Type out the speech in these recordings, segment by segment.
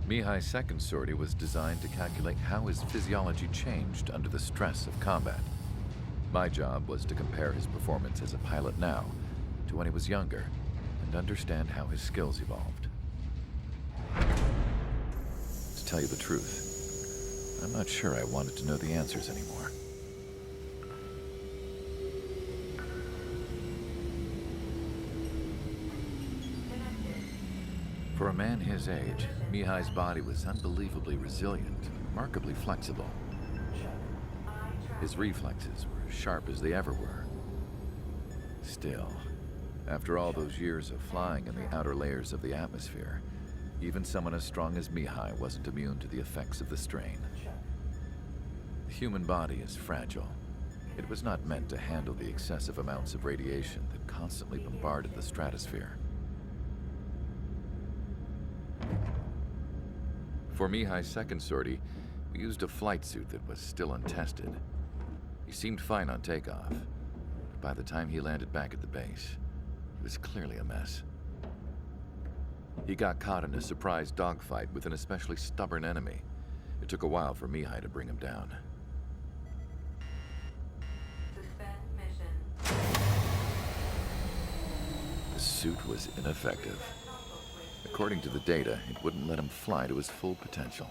Mihai's second sortie was designed to calculate how his physiology changed under the stress of combat. My job was to compare his performance as a pilot now to when he was younger and understand how his skills evolved. To tell you the truth, I'm not sure I wanted to know the answers anymore. For a man his age, Mihai's body was unbelievably resilient, remarkably flexible. His reflexes were as sharp as they ever were. Still, after all those years of flying in the outer layers of the atmosphere, even someone as strong as Mihai wasn't immune to the effects of the strain. The human body is fragile. It was not meant to handle the excessive amounts of radiation that constantly bombarded the stratosphere. For Mihai's second sortie, we used a flight suit that was still untested. He seemed fine on takeoff, but by the time he landed back at the base, he was clearly a mess. He got caught in a surprise dogfight with an especially stubborn enemy. It took a while for Mihai to bring him down. Suspend mission. The suit was ineffective. According to the data, it wouldn't let him fly to his full potential.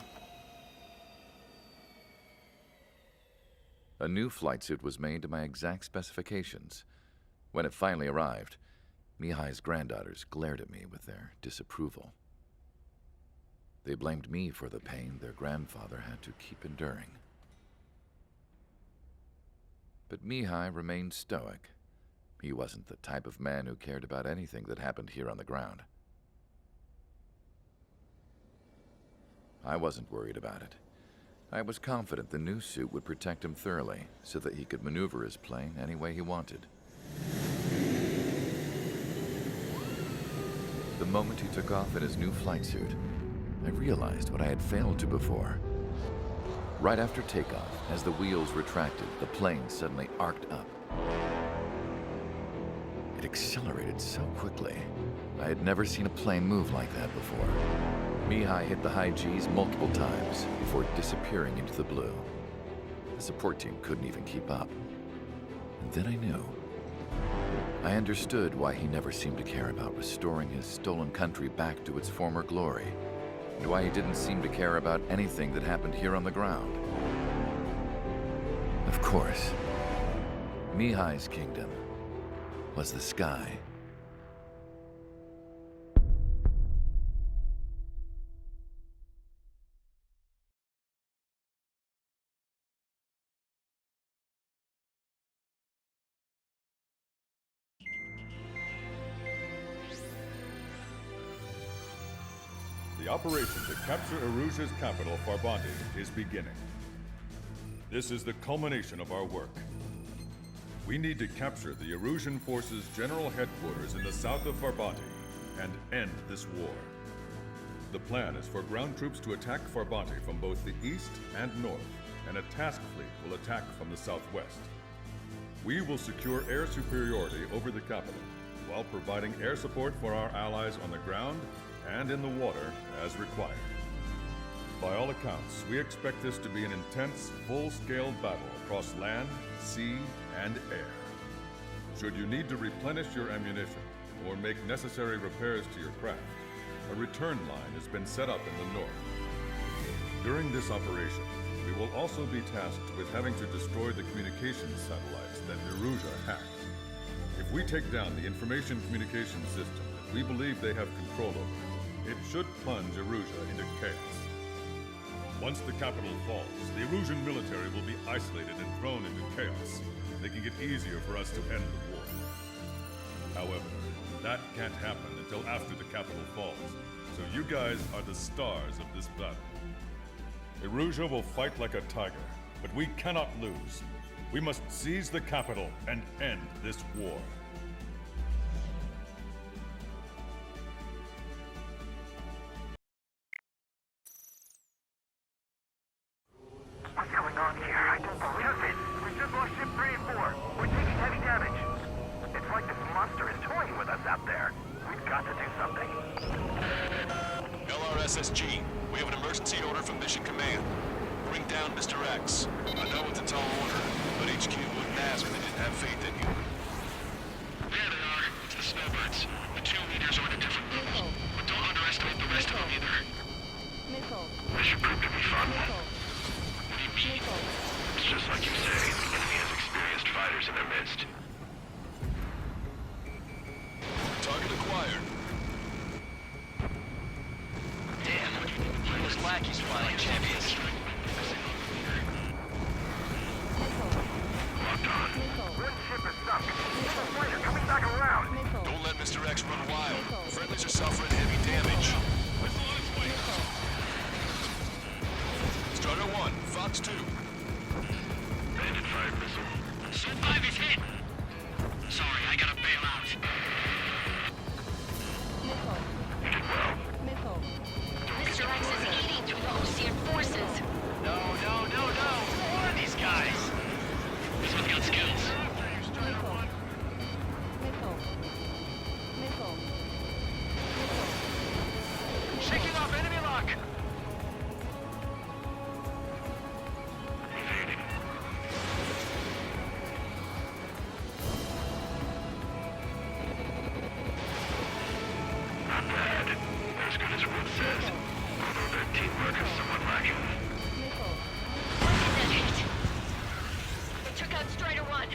A new flight suit was made to my exact specifications. When it finally arrived, Mihai's granddaughters glared at me with their disapproval. They blamed me for the pain their grandfather had to keep enduring. But Mihai remained stoic. He wasn't the type of man who cared about anything that happened here on the ground. I wasn't worried about it. I was confident the new suit would protect him thoroughly so that he could maneuver his plane any way he wanted. The moment he took off in his new flight suit, I realized what I had failed to before. Right after takeoff, as the wheels retracted, the plane suddenly arced up. It accelerated so quickly. I had never seen a plane move like that before. Mihai hit the high G's multiple times before disappearing into the blue. The support team couldn't even keep up. And then I knew. I understood why he never seemed to care about restoring his stolen country back to its former glory, and why he didn't seem to care about anything that happened here on the ground. Of course, Mihai's kingdom was the sky. The operation to capture Erusia's capital, Farbanti, is beginning. This is the culmination of our work. We need to capture the Erusian forces' general headquarters in the south of Farbanti and end this war. The plan is for ground troops to attack Farbanti from both the east and north, and a task fleet will attack from the southwest. We will secure air superiority over the capital, while providing air support for our allies on the ground and in the water as required. By all accounts, we expect this to be an intense, full-scale battle across land, sea, and air. Should you need to replenish your ammunition or make necessary repairs to your craft, a return line has been set up in the north. During this operation, we will also be tasked with having to destroy the communications satellites that Erusia hacked. If we take down the information communication system that we believe they have control over, it should plunge Erusia into chaos. Once the capital falls, the Erusian military will be isolated and thrown into chaos, making it easier for us to end the war. However, that can't happen until after the capital falls, so you guys are the stars of this battle. Erusia will fight like a tiger, but we cannot lose. We must seize the capital and end this war. What's going on here? I don't believe it. We just lost ship 3 and 4. We're taking SSG, we have an emergency order from Mission Command. Bring down Mr. X. I know it's a tall order, but HQ wouldn't ask if they didn't have faith in you. There they are. It's the snowbirds. The two leaders are at a different level. But don't underestimate the rest of them either. This should prove to be fun. What do you mean? It's just like you say. The enemy has experienced fighters in their midst. Target acquired. Damn. Those lackeys fly like champions. Locked on. One ship is sunk. Missile fighter coming back around. Don't let Mr. X run wild. Friendlies are suffering heavy damage. Strider 1, Fox 2. Bandit fired missile. Suit 5 is hit. Sorry, I gotta bail out. You did well. Mr. X is eating through the Osean forces. No. Who are these guys? This one's got skills. Shaking off enemy lock. Evading. Not bad. As good as Wood says. Although their teamwork is somewhat lacking. That hit. They took out Strider 1.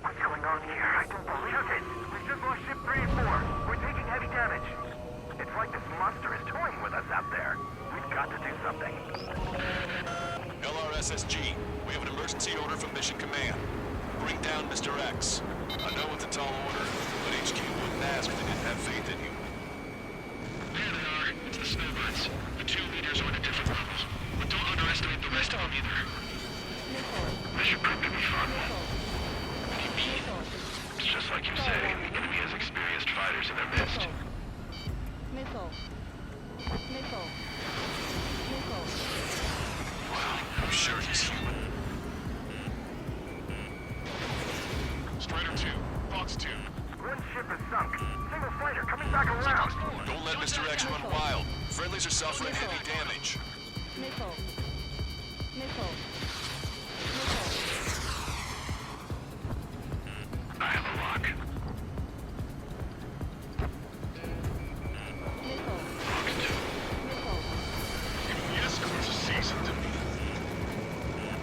What's going on here? I don't believe it. We've just lost ship 3 and 4. We're taking heavy damage. It's like this monster is toying with us out there. We've got to do something. LRSSG, we have an emergency order from Mission Command. Bring down Mr. X. I know it's a tall order, but HQ wouldn't ask if they didn't have faith in you. There they are. It's the snowbirds. The two leaders are at a different level. But don't underestimate the rest of them either. This should prove to be fun. What do you mean? It's just like you say. The enemy has experienced fighters in their midst. Wow, I'm sure he's human. Strider 2, Fox 2. One ship is sunk. Single fighter coming back around. Don't let Mr. X run wild. Friendlies are suffering heavy damage. I have a lock. Fox 2. Yes, course is seasoned.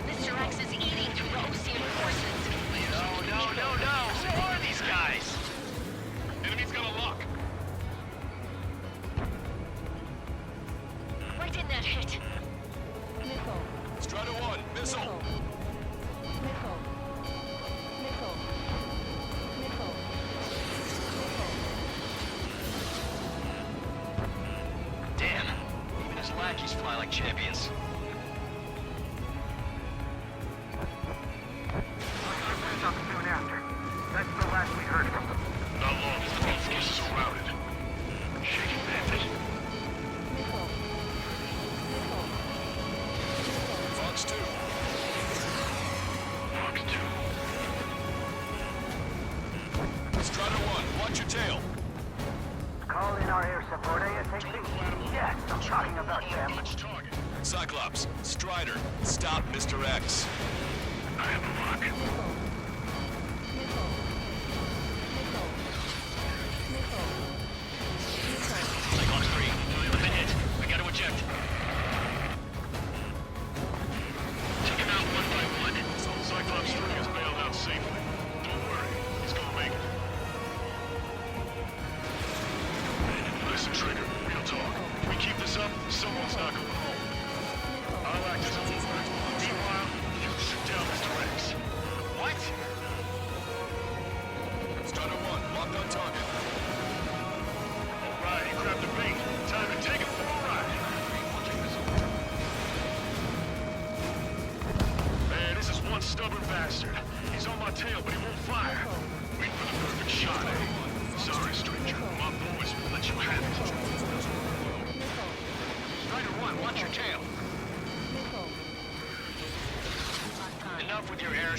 Mr. X is eating through the Osean forces. No. Who are these guys? Enemy's got a lock. Why didn't that hit? Strider 1, missile. Damn. Even his lackeys fly like champions. Up soon after. That's the last we heard from them. Not long as the both forces are routed. Shaking bandit. Fox 2. Fox 2. Strider 1, watch your tail. Call in our air support ASAP. Yes, I'm talking about them. Target. Cyclops, Strider, stop Mr. X. I have a lock. Cyclops 3, I've been hit. I gotta eject. Take him out one by one. Cyclops 3 is bailed out safely. Don't worry, he's gonna make it. Listen, Trigger, real talk. If we keep this up, someone's not going home. I'll act as a movement. Meanwhile, you sit down, Mr. X.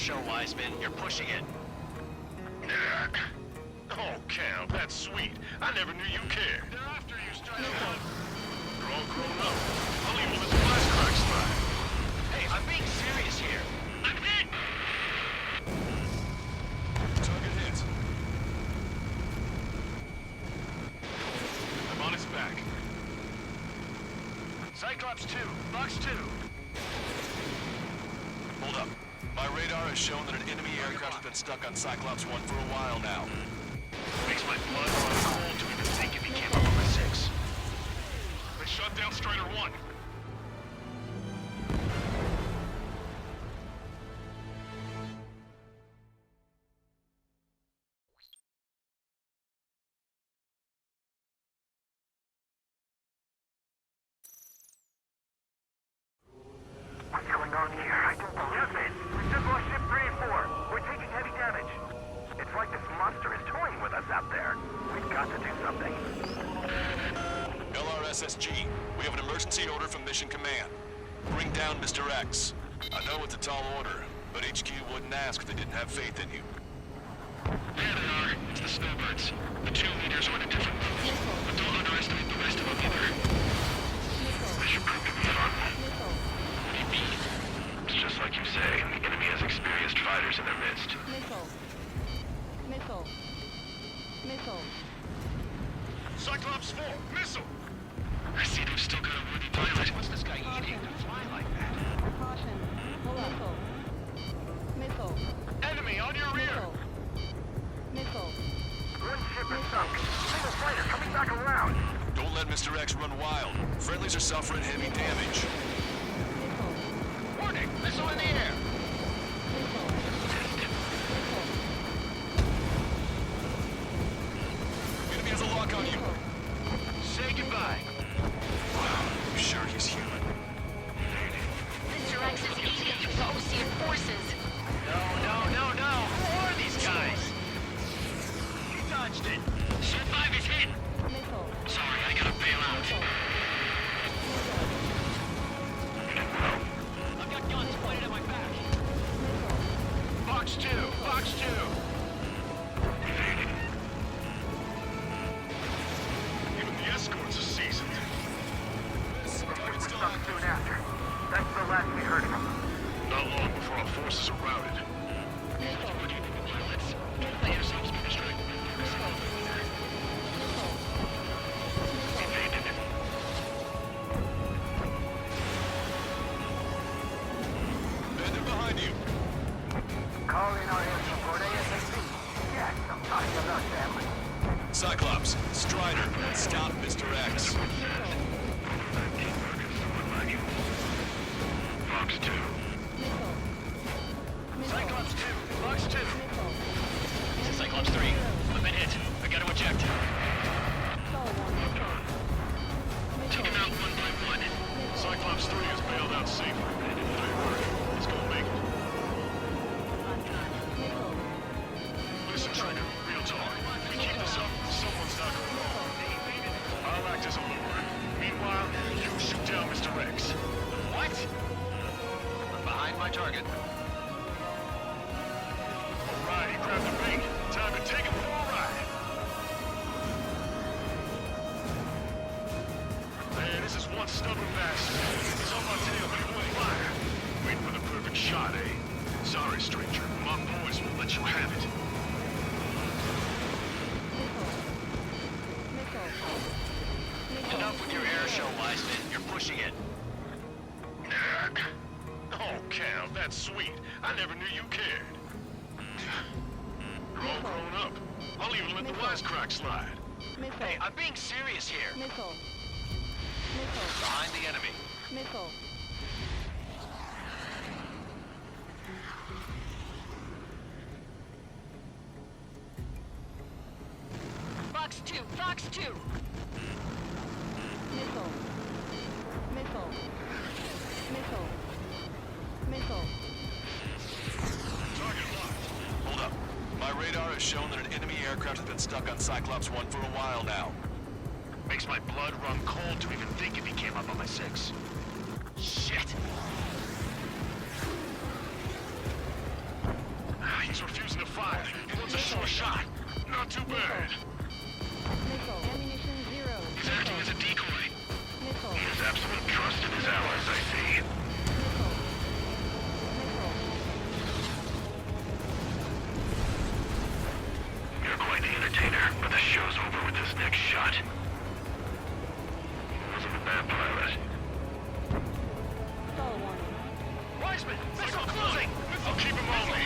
show, Wiseman. You're pushing it. Oh, Cal, that's sweet. I never knew you cared. They're after you, Strider One. You're all grown up. I'll leave them as a wisecrack slide. Hey, I'm being serious here. I'm hit! Target hit. I'm on his back. Cyclops 2, Box 2. Hold up. My radar has shown that an enemy aircraft has been stuck on Cyclops 1 for a while now. Makes my blood run cold to even think if he came up on my 6. They shot down Strider 1. What's going on here? I don't believe it. We just lost ship 3 and 4. We're taking heavy damage. It's like this monster is toying with us out there. We've got to do something. LRSSG, we have an emergency order from Mission Command. Bring down Mr. X. I know it's a tall order, but HQ wouldn't ask if they didn't have faith in you. There they are. It's the snowbirds. The 2 leaders are in a different level. But don't underestimate the rest of them either. This should prove to be fun. What do you mean? It's just like you say. The enemy has experienced fighters in their midst. Missile. Cyclops 4, missile! I see they've still got a worthy pilot. What's this guy eating to fly like that? Caution. Missile. Enemy on your rear! Missile. One ship is sunk. Single fighter coming back around. Don't let Mr. X run wild. Friendlies are suffering heavy damage. Warning! Missile in the air! Enemy has a lock on you. Say goodbye. I'm sure he's human. Mr. X is eating through the Osean forces. No. Who are these guys? He dodged it. Ship 5 is hit. Missile. Sorry, I gotta bail out. I've got guns pointed at my back. Box 2! Even the escorts are seasoned. We were sunk soon after. That's the last we heard from them. Not long before our forces are routed. What do you think of pilots? Let yourselves be distracted. Evaded. Bandit behind you. Call in our air support ASAP. Yes, I'm talking about them. Cyclops, Strider, stop Mr. X. Box 2. Cyclops 2. Box 2. This is Cyclops 3. I've been hit. I gotta eject. Took him out one by one. Cyclops 3 is bailed out safely. Great work. He's gonna make it. Listen, Trigger. Real talk. If we keep this up, someone's not gonna fall. I'll act as a lure. Meanwhile, you shoot down Mr. X. What? I'm behind my target. All right, he grabbed the bait. Time to take him for a ride. Man, this is one stubborn bastard. He's on my tail, but he won't fire. Waiting for the perfect shot, eh? Sorry, stranger. My boys won't let you have it. Enough with your air show, Wiseman. You're pushing it. Oh, Cal, that's sweet. I never knew you cared. You're all grown up. I'll even let the wisecrack slide. Hey, I'm being serious here. Missile. Behind the enemy. Missile. Box 2. Missile. Target locked. Hold up. My radar has shown that an enemy aircraft has been stuck on Cyclops 1 for a while now. Makes my blood run cold to even think if he came up on my 6. Shit! He's refusing to fire. He wants a sure shot. Not too bad. Missile. Ammunition 0. He's acting as a decoy. Missile. He has absolute trust in his allies, I see. Missile. Missile. You're quite the entertainer, but the show's over with this next shot. Wasn't a bad pilot. Stall warning. Wiseman! Missile closing! I'll keep him on me.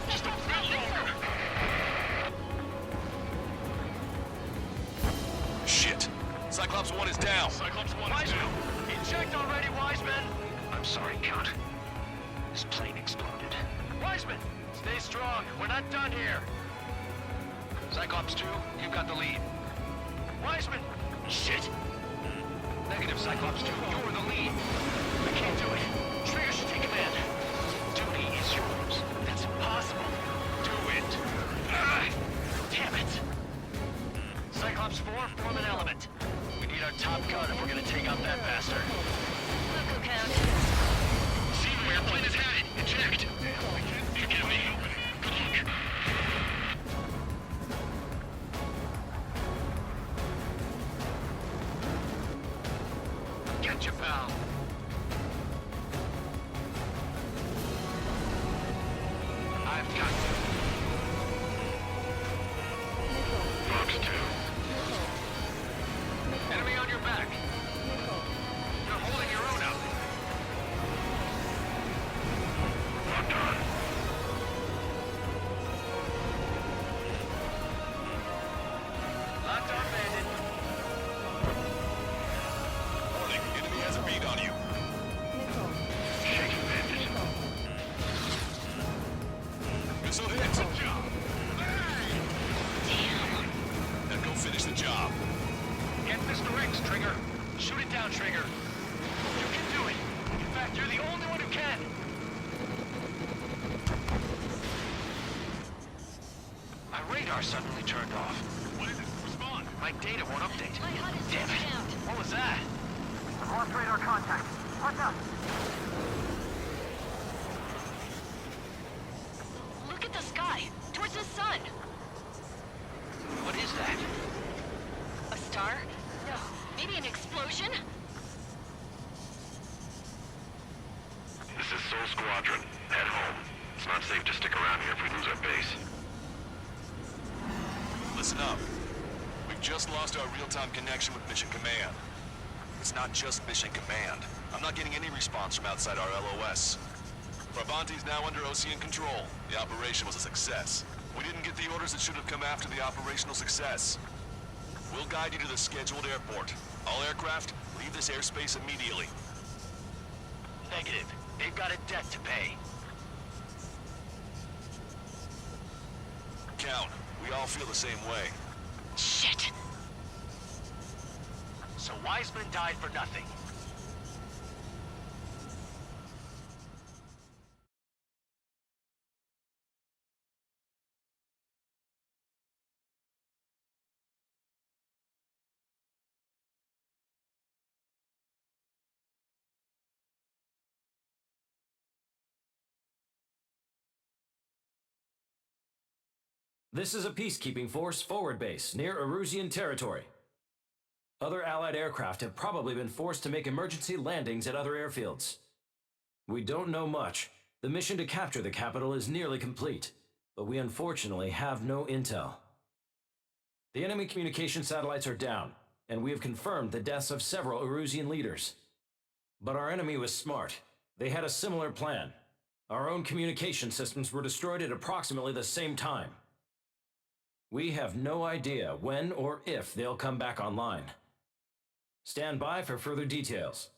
Just a bit longer. Shit. Cyclops 1 is down. Cyclops 1 is down. Eject already, Wiseman! I'm sorry, Count. His plane exploded. Wiseman! Stay strong. We're not done here. Cyclops 2, you've got the lead. Wiseman! Shit! Negative, Cyclops 2, you're the lead. I can't do it. Trigger should take command. Duty is yours. That's impossible. Do it. Damn it. Cyclops 4, form an element. We need our top gun if we're gonna take out that bastard. Local count. See where your plane is headed. Eject. You get me? Good luck. Get your pal. I've got you. Missile. Fox 2. Missile. Enemy on your back. Missile. You're holding your own out. Locked on. Locked on, Bandit. Warning, enemy has a bead on you. Missile. Shaking bandit. Missile hit. Now go finish the job. Get Mr. X, Trigger. Shoot it down, Trigger. You can do it. In fact, you're the only one who can. My radar suddenly turned off. What is it? Respond. My data won't update. My HUD is Damn it. switched out. What was that? Lost radar contact. Watch out. Look at the sky. Towards the sun. What is that? A star? No. Maybe an explosion? This is Soul Squadron. Head home. It's not safe to stick around here if we lose our base. Listen up. We've just lost our real-time connection with Mission Command. It's not just Mission Command. I'm not getting any response from outside our LOS. Brabante's now under Ocean control. The operation was a success. We didn't get the orders that should have come after the operational success. We'll guide you to the scheduled airport. All aircraft, leave this airspace immediately. Negative. They've got a debt to pay. Count, we all feel the same way. Shit. So Wiseman died for nothing. This is a peacekeeping force forward base near Erusian territory. Other Allied aircraft have probably been forced to make emergency landings at other airfields. We don't know much. The mission to capture the capital is nearly complete, but we unfortunately have no intel. The enemy communication satellites are down, and we have confirmed the deaths of several Erusian leaders. But our enemy was smart. They had a similar plan. Our own communication systems were destroyed at approximately the same time. We have no idea when or if they'll come back online. Stand by for further details.